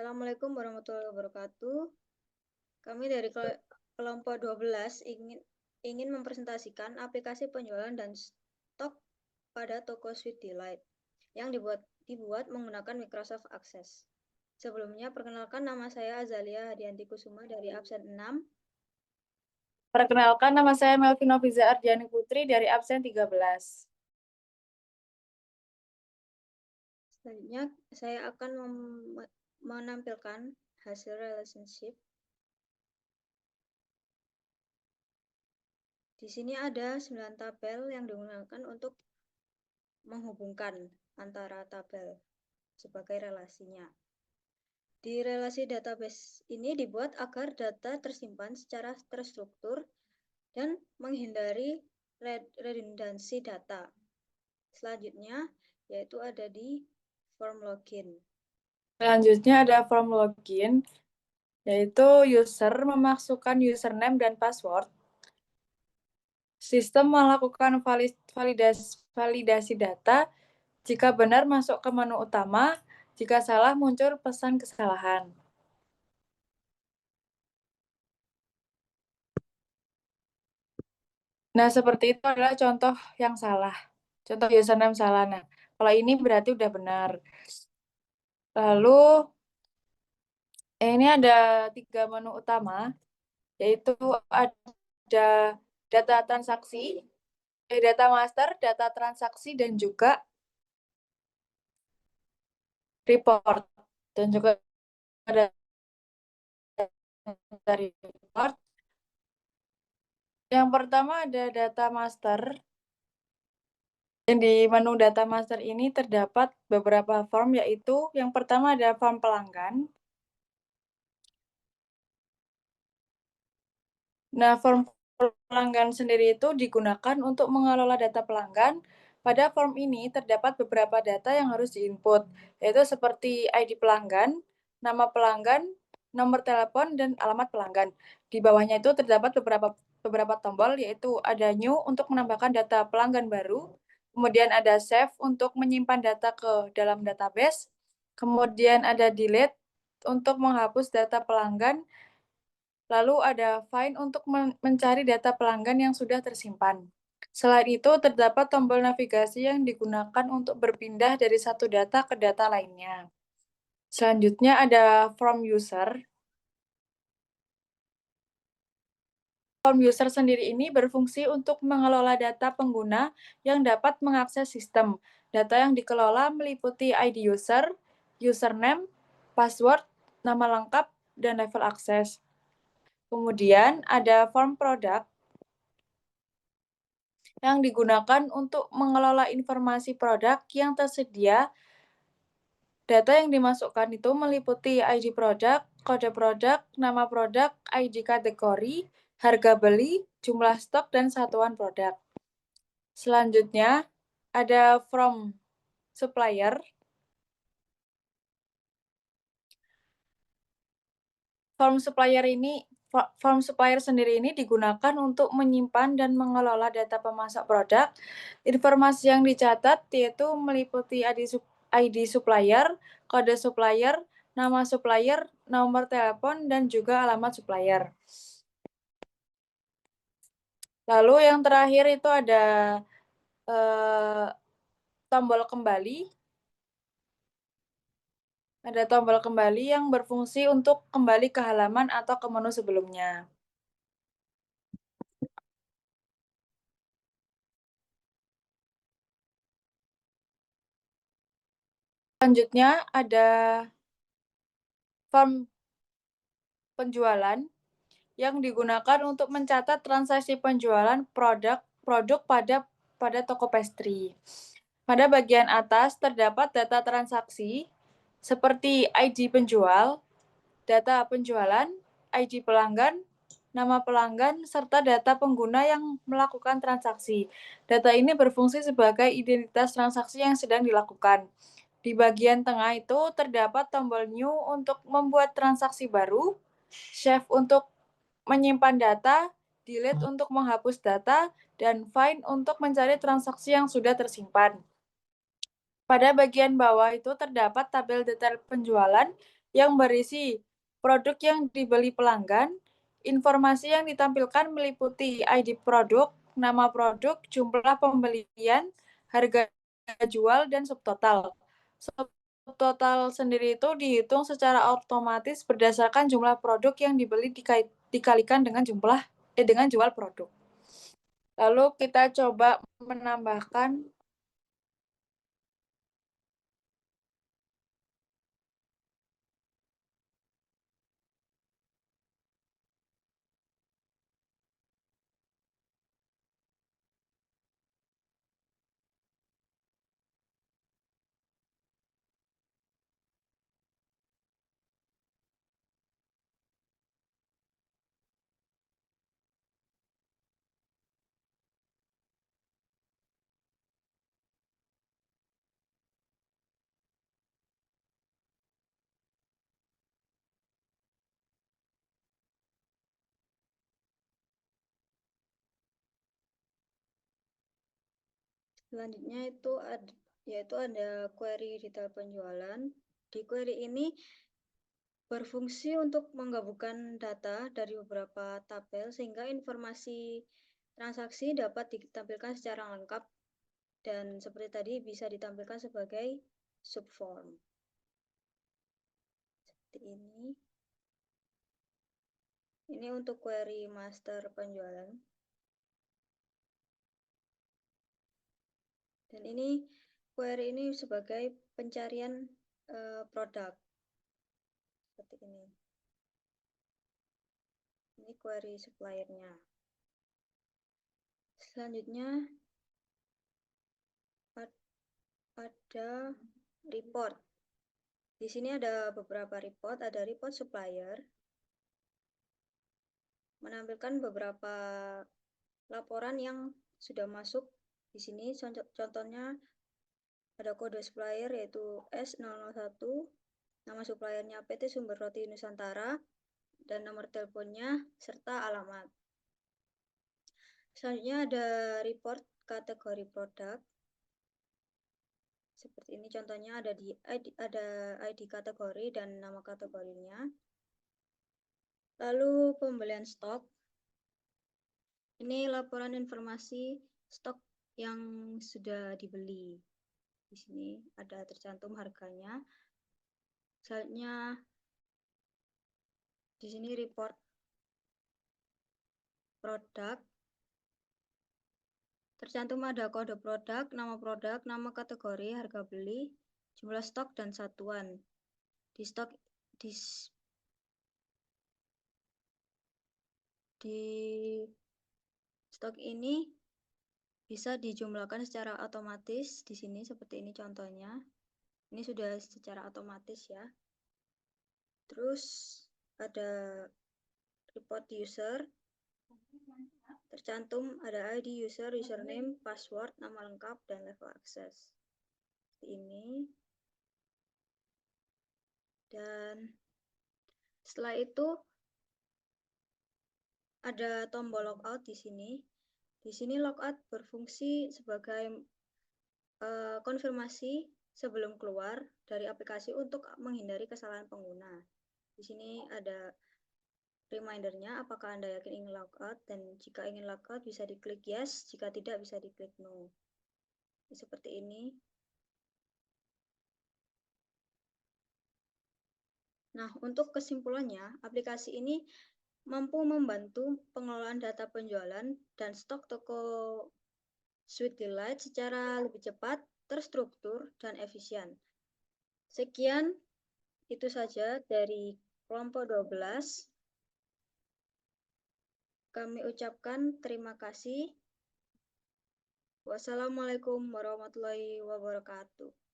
Assalamualaikum warahmatullahi wabarakatuh. Kami dari kelompok 12 ingin mempresentasikan aplikasi penjualan dan stok pada toko Sweet Delight yang dibuat menggunakan Microsoft Access. Sebelumnya, perkenalkan, nama saya Azalia Hadianti Kusuma dari absen 6. Perkenalkan, nama saya Melvin Noviza Ardiani Putri dari absen 13. Selanjutnya, saya akan menampilkan hasil relationship. Di sini ada 9 tabel yang digunakan untuk menghubungkan antara tabel sebagai relasinya. Di relasi database ini dibuat agar data tersimpan secara terstruktur dan menghindari redundansi data. Selanjutnya yaitu ada di form login. Selanjutnya ada form login, yaitu user memasukkan username dan password. Sistem melakukan validasi data. Jika benar masuk ke menu utama, jika salah muncul pesan kesalahan. Nah, seperti itu adalah contoh yang salah. Contoh username salah. Nah, kalau ini berarti udah benar. Lalu, ini ada 3 menu utama, yaitu ada data transaksi, data master, data transaksi, dan juga report. Dan juga ada data report. Yang pertama ada data master. Dan di menu data master ini terdapat beberapa form, yaitu yang pertama ada form pelanggan. Nah, form pelanggan sendiri itu digunakan untuk mengelola data pelanggan. Pada form ini terdapat beberapa data yang harus diinput, yaitu seperti ID pelanggan, nama pelanggan, nomor telepon, dan alamat pelanggan. Di bawahnya itu terdapat beberapa tombol, yaitu ada new untuk menambahkan data pelanggan baru, kemudian ada save untuk menyimpan data ke dalam database, kemudian ada delete untuk menghapus data pelanggan. Lalu ada find untuk mencari data pelanggan yang sudah tersimpan. Selain itu, terdapat tombol navigasi yang digunakan untuk berpindah dari satu data ke data lainnya. Selanjutnya ada form user. Form user sendiri ini berfungsi untuk mengelola data pengguna yang dapat mengakses sistem. Data yang dikelola meliputi ID user, username, password, nama lengkap, dan level akses. Kemudian ada form product yang digunakan untuk mengelola informasi produk yang tersedia. Data yang dimasukkan itu meliputi ID produk, kode produk, nama produk, ID kategori, harga beli, jumlah stok, dan satuan produk. Selanjutnya, ada from supplier. Form supplier sendiri ini digunakan untuk menyimpan dan mengelola data pemasok produk. Informasi yang dicatat yaitu meliputi ID supplier, kode supplier, nama supplier, nomor telepon, dan juga alamat supplier. Lalu yang terakhir itu ada tombol kembali. Ada tombol kembali yang berfungsi untuk kembali ke halaman atau ke menu sebelumnya. Selanjutnya ada form penjualan yang digunakan untuk mencatat transaksi penjualan produk pada toko pastry. Pada bagian atas terdapat data transaksi seperti ID penjual, data penjualan, ID pelanggan, nama pelanggan, serta data pengguna yang melakukan transaksi. Data ini berfungsi sebagai identitas transaksi yang sedang dilakukan. Di bagian tengah itu terdapat tombol new untuk membuat transaksi baru, save untuk menyimpan data, delete untuk menghapus data, dan find untuk mencari transaksi yang sudah tersimpan. Pada bagian bawah itu terdapat tabel detail penjualan yang berisi produk yang dibeli pelanggan. Informasi yang ditampilkan meliputi ID produk, nama produk, jumlah pembelian, harga jual, dan subtotal. Subtotal sendiri itu dihitung secara otomatis berdasarkan jumlah produk yang dibeli dikalikan dengan dengan jual produk. Lalu kita coba menambahkan Selanjutnya yaitu ada query detail penjualan. Di query ini berfungsi untuk menggabungkan data dari beberapa tabel sehingga informasi transaksi dapat ditampilkan secara lengkap dan seperti tadi bisa ditampilkan sebagai subform. Seperti ini. Ini untuk query master penjualan. Dan ini query ini sebagai pencarian produk. Seperti ini. Ini query suppliernya. Selanjutnya ada report. Di sini ada beberapa report, ada report supplier, menampilkan beberapa laporan yang sudah masuk. Di sini contohnya ada kode supplier yaitu S001, nama suppliernya PT Sumber Roti Nusantara, dan nomor teleponnya serta alamat. Selanjutnya ada report kategori produk. Seperti ini contohnya ada ID kategori dan nama kategorinya. Lalu pembelian stok. Ini laporan informasi stok yang sudah dibeli. Di sini ada tercantum harganya. Selanjutnya di sini report produk. Tercantum ada kode produk, nama kategori, harga beli, jumlah stok dan satuan. Di stok ini bisa dijumlahkan secara otomatis di sini seperti ini contohnya. Ini sudah secara otomatis ya. Terus ada report user. Tercantum ada ID user, username, password, nama lengkap, dan level akses. Seperti ini. Dan setelah itu ada tombol logout di sini. Di sini logout berfungsi sebagai konfirmasi sebelum keluar dari aplikasi untuk menghindari kesalahan pengguna. Di sini ada remindernya apakah Anda yakin ingin logout, dan jika ingin logout bisa diklik yes, jika tidak bisa diklik no. Seperti ini. Nah, untuk kesimpulannya, aplikasi ini mampu membantu pengelolaan data penjualan dan stok toko Sweet Delight secara lebih cepat, terstruktur, dan efisien. Sekian, itu saja dari kelompok 12. Kami ucapkan terima kasih. Wassalamualaikum warahmatullahi wabarakatuh.